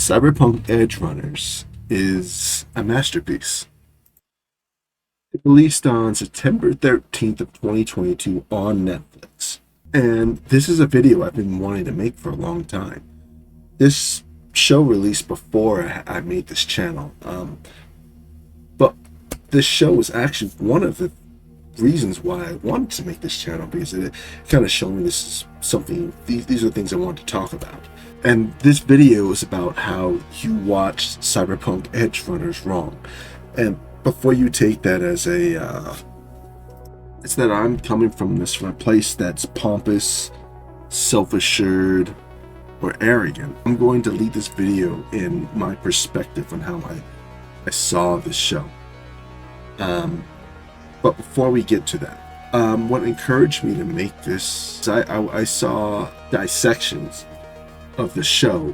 Cyberpunk Edgerunners is a masterpiece. It released on September 13th of 2022 on Netflix. And this is a video I've been wanting to make for a long time. This show released before I made this channel. But this show was actually one of the reasons why I wanted to make this channel, because it kind of showed me this is something, these are things I want to talk about. And this video is about how you watched Cyberpunk Edgerunners wrong. And before you take that as it's that I'm coming from a place that's pompous, self-assured, or arrogant. I'm going to lead this video in my perspective on how I saw this show. But before we get to that, what encouraged me to make this, I saw dissections of the show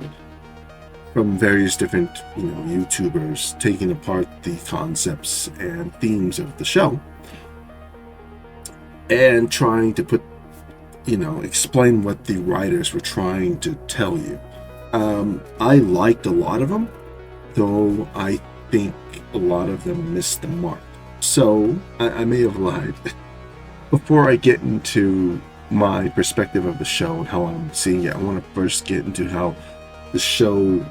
from various different, YouTubers taking apart the concepts and themes of the show and trying to explain what the writers were trying to tell you. I liked a lot of them, though I think a lot of them missed the mark. So I may have lied. Before I get into my perspective of the show and how I'm seeing it, I want to first get into how the show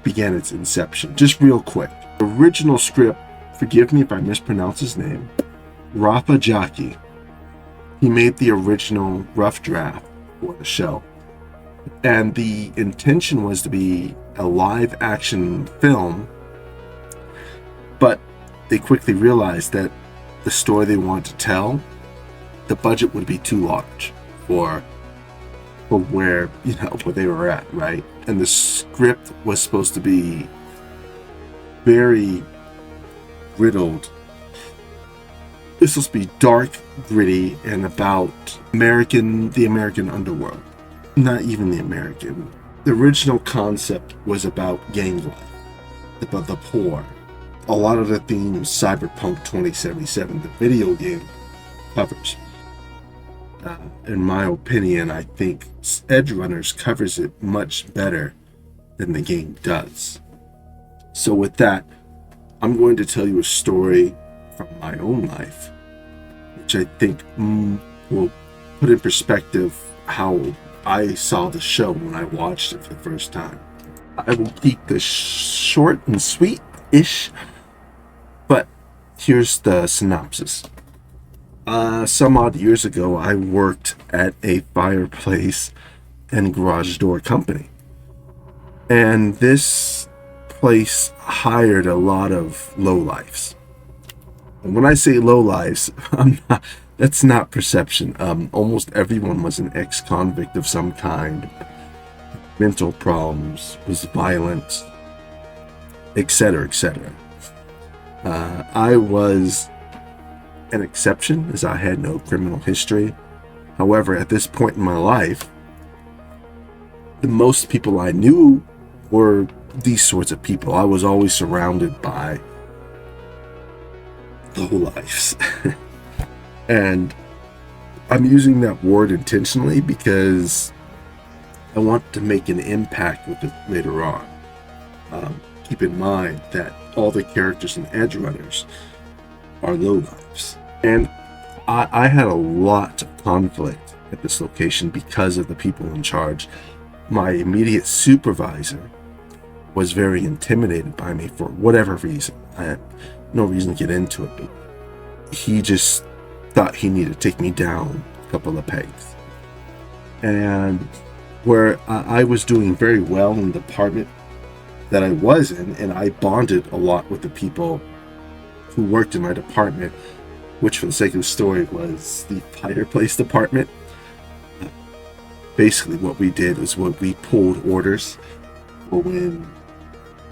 began its inception. Just real quick. The original script, forgive me if I mispronounce his name, Rafa Jaki. He made the original rough draft for the show. And the intention was to be a live action film, but they quickly realized that the story they wanted to tell, the budget would be too large for where where they were at, right? And the script was supposed to be very riddled. This was supposed to be dark, gritty, and about the American underworld. Not even the American. The original concept was about gang life, about the poor. A lot of the themes Cyberpunk 2077, the video game, covers. In my opinion, I think Edgerunners covers it much better than the game does. So with that, I'm going to tell you a story from my own life, which I think will put in perspective how I saw the show when I watched it for the first time. I will keep this short and sweet-ish, but here's the synopsis. Some odd years ago, I worked at a fireplace and garage door company. And this place hired a lot of lowlifes. And when I say lowlifes, that's not perception. Almost everyone was an ex-convict of some kind, mental problems, was violent, etc., etc. I was an exception, as I had no criminal history. However, at this point in my life, the most people I knew were these sorts of people. I was always surrounded by lowlifes. And I'm using that word intentionally because I want to make an impact with it later on. Keep in mind that all the characters in Edgerunners are lowlifes. And I had a lot of conflict at this location because of the people in charge. My immediate supervisor was very intimidated by me for whatever reason. I had no reason to get into it, but he just thought he needed to take me down a couple of pegs. And where I was doing very well in the department that I was in, and I bonded a lot with the people who worked in my department, which for the sake of the story was the fireplace department. Basically what we did was we pulled orders for when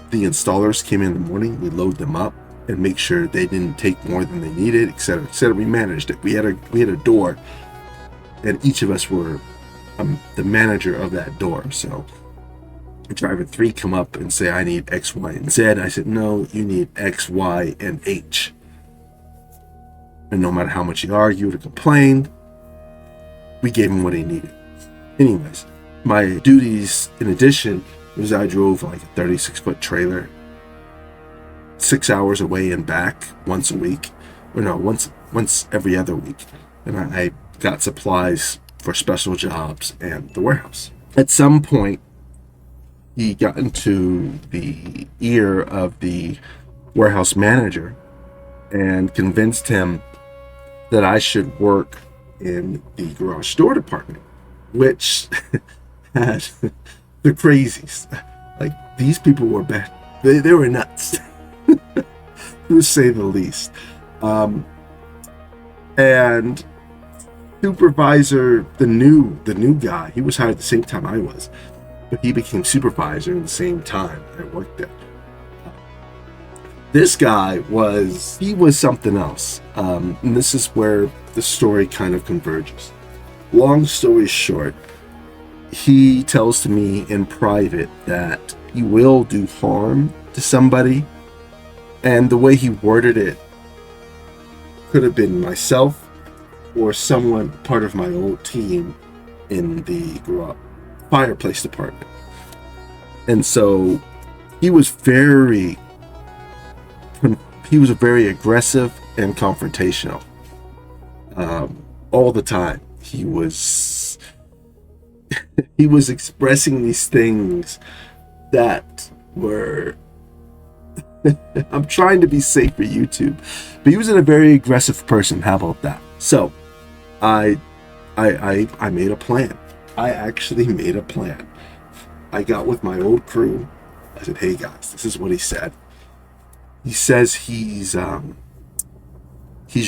the installers came in the morning. We load them up and make sure they didn't take more than they needed, etc., etc. We managed it. We had a door, and each of us were the manager of that door. So driver 3 come up and say, I need X, Y, and Z. I said, no, you need X, Y, and H. And no matter how much he argued or complained, we gave him what he needed. Anyways, my duties, in addition, was I drove like a 36-foot trailer 6 hours away and back once a week, or no, once every other week, and I got supplies for special jobs and the warehouse. At some point, he got into the ear of the warehouse manager and convinced him that I should work in the garage door department, which had the crazies. Like, these people were bad. They were nuts, to say the least. And supervisor, the new guy, he was hired at the same time I was, but he became supervisor in the same time I worked there. This guy was something else. And this is where the story kind of converges. Long story short, he tells to me in private that he will do harm to somebody, and the way he worded it could have been myself or someone part of my old team in the fireplace department. And so he was very aggressive and confrontational all the time. He was expressing these things that were I'm trying to be safe for YouTube, but he was a very aggressive person. How about that? So I made a plan. I actually made a plan. I got with my old crew. I said, hey guys, this is what he said. He says he's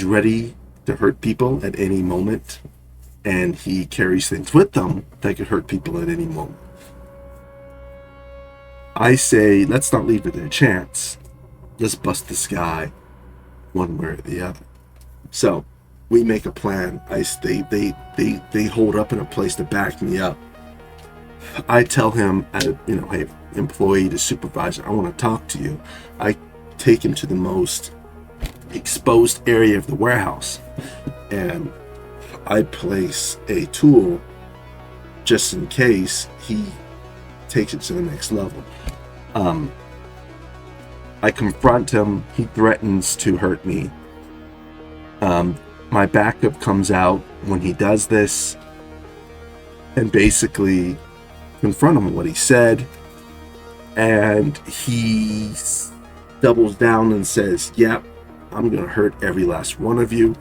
ready to hurt people at any moment, and he carries things with him that could hurt people at any moment. I say, let's not leave it a chance. Let's bust this guy one way or the other. So we make a plan. They hold up in a place to back me up. I tell him, hey, employee to supervisor, I want to talk to you. I take him to the most exposed area of the warehouse, and I place a tool just in case he takes it to the next level. I confront him. He threatens to hurt me. My backup comes out when he does this and basically confront him with what he said, and he doubles down and says, yep, I'm gonna hurt every last one of you.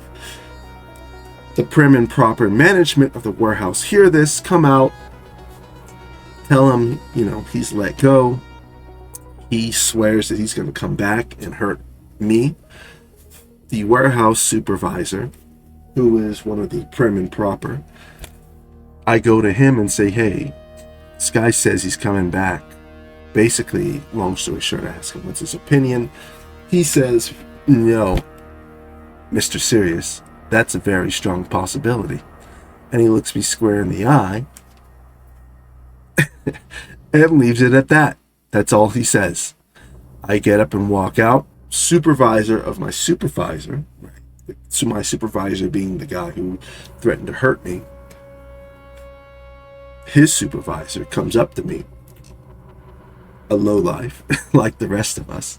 The prim and proper management of the warehouse hear this, come out, tell him, he's let go. He swears that he's gonna come back and hurt me. The warehouse supervisor, who is one of the prim and proper, I go to him and say, hey, this guy says he's coming back. Basically, long story short, I ask him what's his opinion. He says, no, Mr. Serious, that's a very strong possibility. And he looks me square in the eye and leaves it at that. That's all he says. I get up and walk out. Supervisor of my supervisor, so my supervisor being the guy who threatened to hurt me, his supervisor comes up to me, a lowlife, like the rest of us.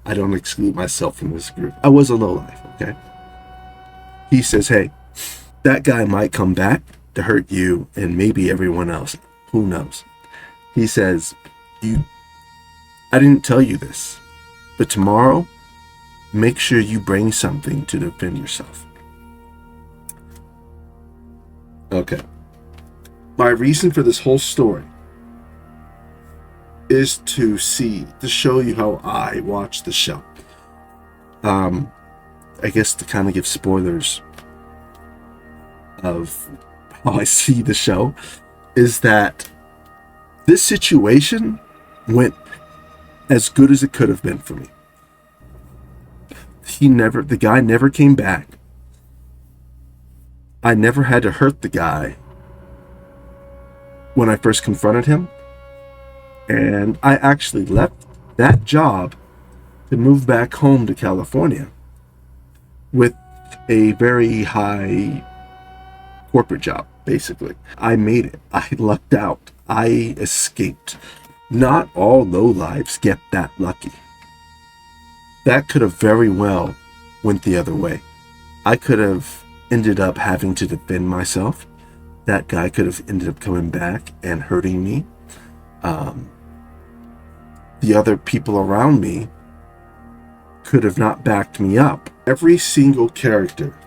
I don't exclude myself from this group. I was a lowlife, okay? He says, hey, that guy might come back to hurt you and maybe everyone else. Who knows? He says, I didn't tell you this, but tomorrow, make sure you bring something to defend yourself. Okay. My reason for this whole story is to show you how I watch the show. I guess to kind of give spoilers of how I see the show, is that this situation went as good as it could have been for me. The guy never came back. I never had to hurt the guy when I first confronted him. And I actually left that job to move back home to California with a very high corporate job, basically. I made it. I lucked out. I escaped. Not all lowlives get that lucky. That could have very well went the other way. I could have ended up having to defend myself. That guy could have ended up coming back and hurting me. The other people around me could have not backed me up. Every single character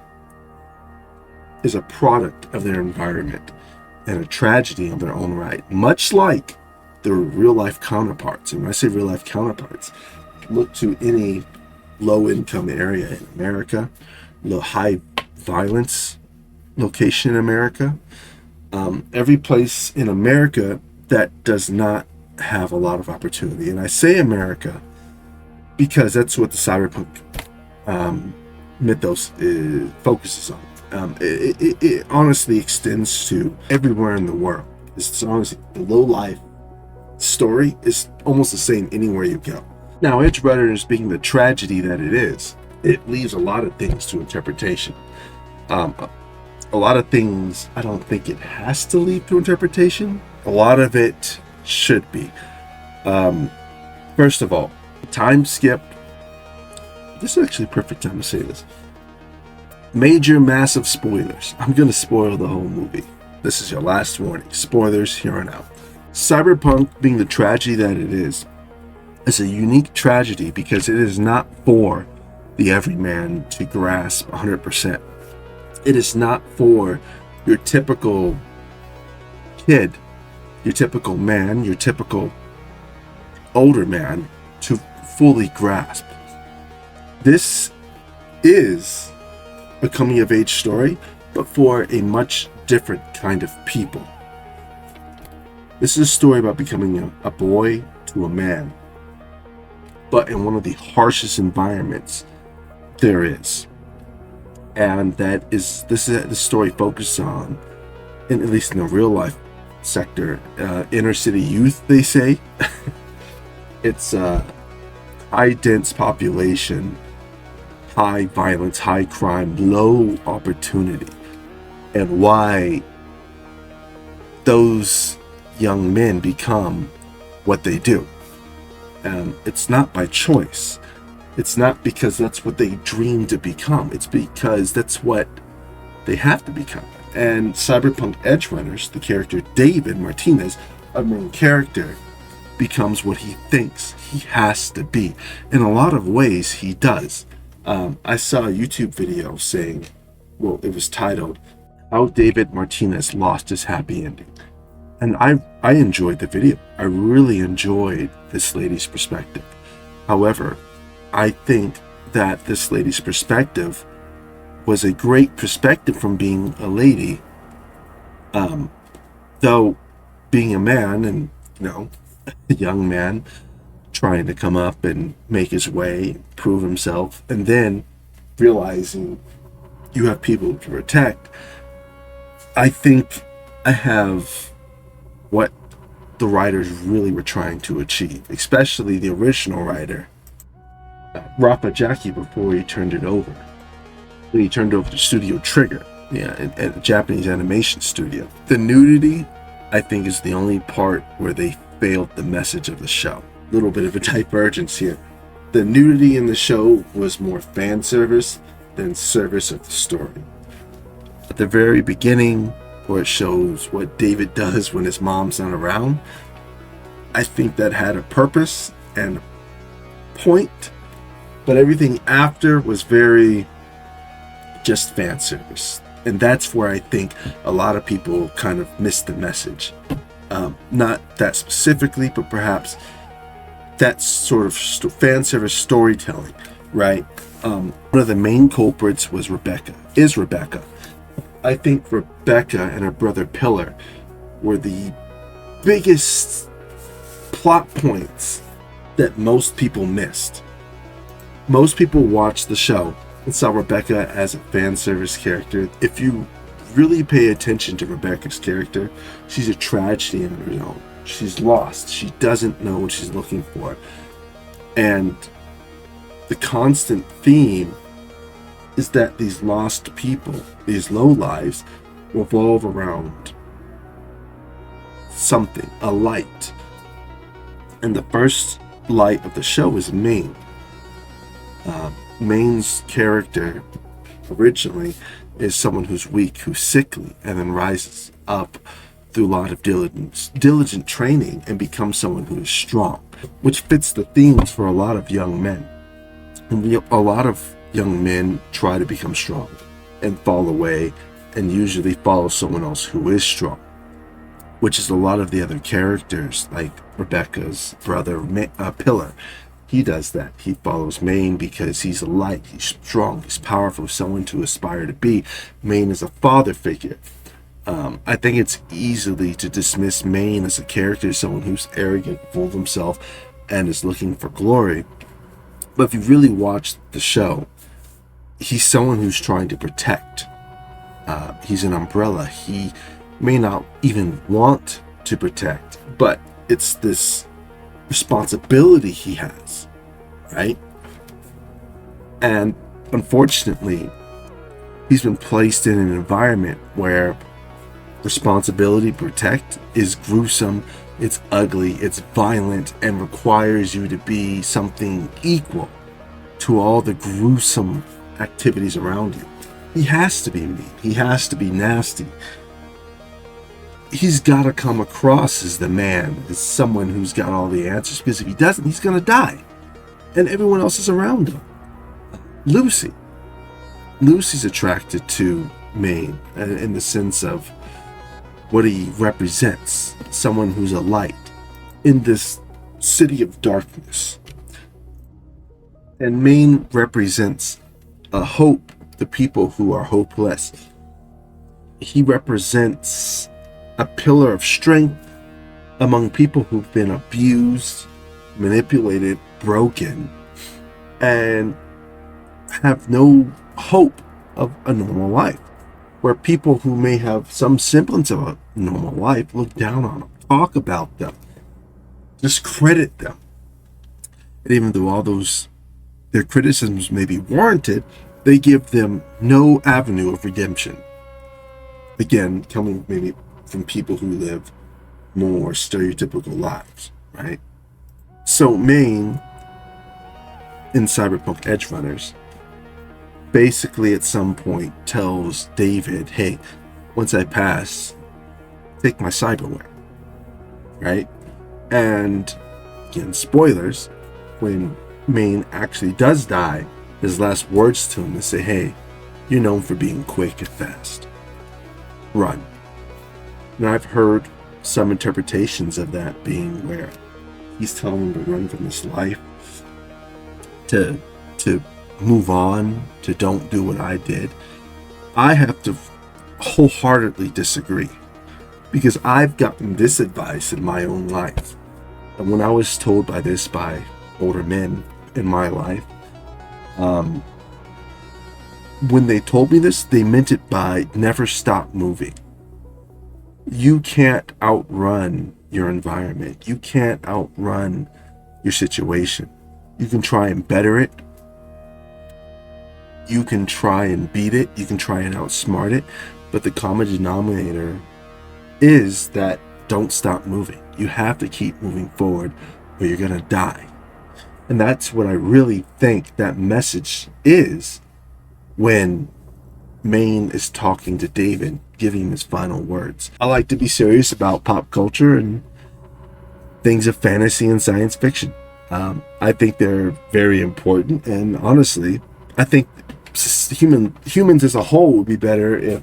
is a product of their environment and a tragedy in their own right, much like their real-life counterparts. And when I say real-life counterparts, look to any low-income area in America, high violence location in America, every place in America that does not have a lot of opportunity. And I say America because that's what the cyberpunk mythos focuses on. It honestly extends to everywhere in the world. It's honestly, the low-life story is almost the same anywhere you go. Now, Edgerunners being the tragedy that it is, it leaves a lot of things to interpretation. A lot of things I don't think it has to leave to interpretation. A lot of it should be. First of all, time skip. This is actually a perfect time to say this. Major, massive spoilers. I'm going to spoil the whole movie. This is your last warning. Spoilers here on out. Cyberpunk, being the tragedy that it is a unique tragedy because it is not for the everyman to grasp 100%. It is not for your typical kid, your typical man, your typical older man to fully grasp. This is a coming of age story, but for a much different kind of people. This is a story about becoming a boy to a man, but in one of the harshest environments there is. And this is the story focuses on, and at least in the real life sector, inner city youth, they say. It's a high dense population, high violence, high crime, low opportunity, and why those young men become what they do. It's not by choice. It's not because that's what they dream to become. It's because that's what they have to become. And Cyberpunk Edgerunners, the character David Martinez, a main character, becomes what he thinks he has to be. In a lot of ways, he does. I saw a YouTube video saying, well, it was titled, How David Martinez Lost His Happy Ending. And I enjoyed the video. I really enjoyed this lady's perspective. However, I think that this lady's perspective was a great perspective from being a lady. Though being a man and, a young man trying to come up and make his way, prove himself, and then realizing you have people to protect, I think I have what the writers really were trying to achieve, especially the original writer, Rafa Jackie, before he turned it over. When he turned over to Studio Trigger, at a Japanese animation studio. The nudity, I think, is the only part where they failed the message of the show. A little bit of a divergence here. The nudity in the show was more fan service than service of the story. At the very beginning, where it shows what David does when his mom's not around, I think that had a purpose and a point, but everything after was very just fan service. And that's where I think a lot of people kind of missed the message. Not that specifically, but perhaps that sort of fan service storytelling, right? One of the main culprits was Rebecca. I think Rebecca and her brother Pillar were the biggest plot points that most people missed. Most people watched the show and saw Rebecca as a fan service character. If you really pay attention to Rebecca's character, she's a tragedy in her own. She's lost. She doesn't know what she's looking for. And the constant theme is that these lost people, these low lives, revolve around something, a light. And the first light of the show is Maine. Maine's character originally is someone who's weak, who's sickly, and then rises up through a lot of diligent training and becomes someone who is strong, which fits the themes for a lot of young men. And a lot of young men try to become strong and fall away and usually follow someone else who is strong, which is a lot of the other characters, like Rebecca's brother, Pillar. He does that. He follows Maine because he's a light, he's strong, he's powerful, someone to aspire to be. Maine is a father figure. I think it's easily to dismiss Maine as a character, someone who's arrogant, full of himself, and is looking for glory. But if you really watch the show, he's someone who's trying to protect. He's an umbrella. He may not even want to protect, but it's this responsibility he has, right? And unfortunately, he's been placed in an environment where responsibility to protect is gruesome, it's ugly, it's violent, and requires you to be something equal to all the gruesome activities around you. He has to be mean. He has to be nasty. He's got to come across as the man, as someone who's got all the answers, because if he doesn't, he's going to die. And everyone else is around him. Lucy's attracted to Maine in the sense of what he represents, someone who's a light in this city of darkness. And Maine represents a hope, the people who are hopeless. He represents a pillar of strength among people who've been abused, manipulated, broken, and have no hope of a normal life. Where people who may have some semblance of a normal life look down on them, talk about them, discredit them. And even though all their criticisms may be warranted, they give them no avenue of redemption. Again, coming maybe from people who live more stereotypical lives, right? So Maine in Cyberpunk Edgerunners basically at some point tells David, hey, once I pass, take my cyberware, right? And again, spoilers, when Maine actually does die, his last words to him is say, hey, you're known for being quick and fast. Run. And I've heard some interpretations of that being where he's telling him to run from this life, to move on, to don't do what I did. I have to wholeheartedly disagree, because I've gotten this advice in my own life. And when I was told by older men in my life, when they told me this, they meant it by never stop moving. You can't outrun your environment. You can't outrun your situation. You can try and better it. You can try and beat it. You can try and outsmart it. But the common denominator is that don't stop moving. You have to keep moving forward or you're going to die. And that's what I really think that message is when Maine is talking to David, giving him his final words. I like to be serious about pop culture and things of fantasy and science fiction. I think they're very important, and honestly, I think humans as a whole would be better if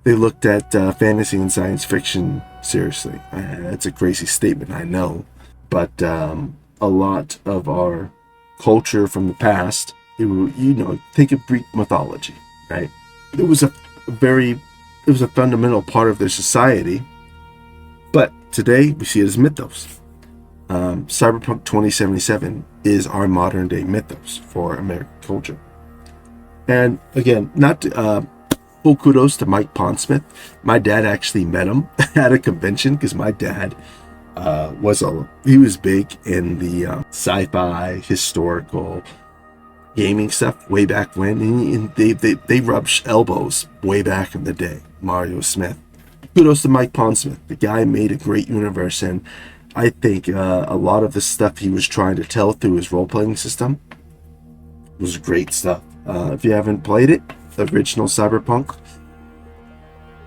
they looked at fantasy and science fiction seriously. That's a crazy statement, I know, but a lot of our culture from the past, think of Greek mythology, right? It was a fundamental part of their society, but today we see it as mythos. Cyberpunk 2077 is our modern day mythos for American culture. And again, full kudos to Mike Pondsmith. My dad actually met him at a convention because my dad was big in the sci-fi, historical gaming stuff way back when, and they rubbed elbows way back in the day. Mario Smith. Kudos to Mike Pondsmith. The guy made a great universe, and I think a lot of the stuff he was trying to tell through his role-playing system was great stuff. If you haven't played it, the original Cyberpunk,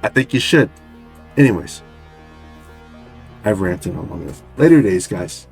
I think you should. Anyways, I've ranted on long enough. Later days, guys.